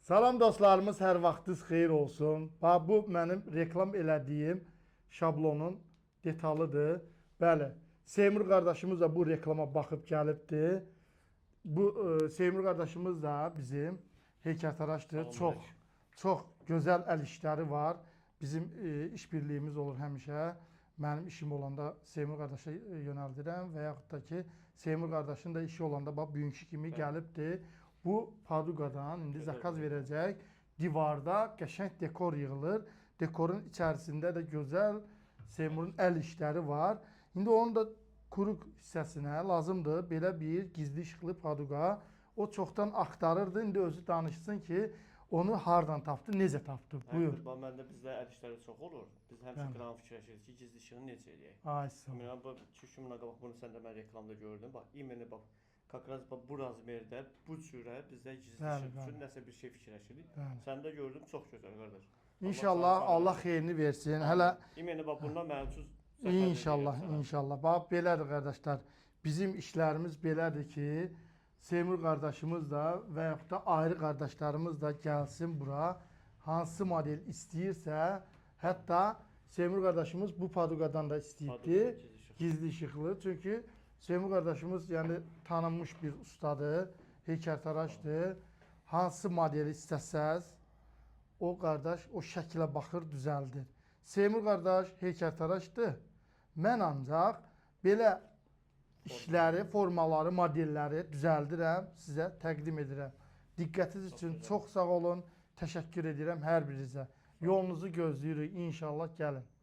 Salam dostlarımız, hər vaxtınız xeyir olsun. Bax, bu mənim reklam elədiyim şablonun detalıdır. Bəli, Seymur qardaşımız da bu reklama baxıb gəlibdi. Bu Seymur qardaşımız da bizim heykəltaraşdır. Çox gözəl əl işləri var. Bizim işbirliyimiz olur həmişə. Mənim işim olanda Seymur qardaşa yönəldirəm və yaxud da ki, Seymur qardaşın da işi olanda bax, bugünkü kimi gəlibdi. Bu paduqadan indi zakaz verəcək. Divarda qəşəng dekor yığılır. Dekorun içərisində də gözəl Seymurun əl işləri var. İndi onun da quruq hissəsinə lazımdır belə bir gizli işıqlı paduqa. O çoxdan axtarırdı. İndi özü danışsın ki, onu hardan tapdı, necə tapdı? Buyur. Məndə bizdə əl işləri çox olur. Biz həmişə qran fikirləşirik ki, gizli işığını necə eləyək. Ay sağ ol. Məsələn, bu 2-3 gün qabaq bunu sən də mən reklamda gördüm. Bax, imeni bax, kakraz bu razmerdə, bu cürə bizdə gizli işıq üçün nəsə bir şey fikirləşirik. Səndə gördüm, çox gözəl qardaş. İnşallah Allah xeyrini versin. Hələ imeni bax, bundan mənim üçün İnşallah. Bax, belədir qardaşlar. Bizim işlərimiz belədir ki, Seymur qardaşımız da və yaxud da ayrı qardaşlarımız da gəlsin bura. Hansı model istəyirsə, hətta Seymur qardaşımız bu paduqadan da istəyibdi. Gizli işıqlı. Çünki Seymur qardaşımız yəni tanınmış bir ustadır, heykəltaraşdır. Hansı modeli istəsəz, o qardaş o şəklə baxır, düzəldir. Seymur qardaş heykəltaraşdır. Mən ancaq belə işləri, formaları, modelləri düzəldirəm, sizə təqdim edirəm. Diqqətiniz üçün çox sağ olun, təşəkkür edirəm hər birinizə. Yolunuzu gözləyirik, inşallah gəlin.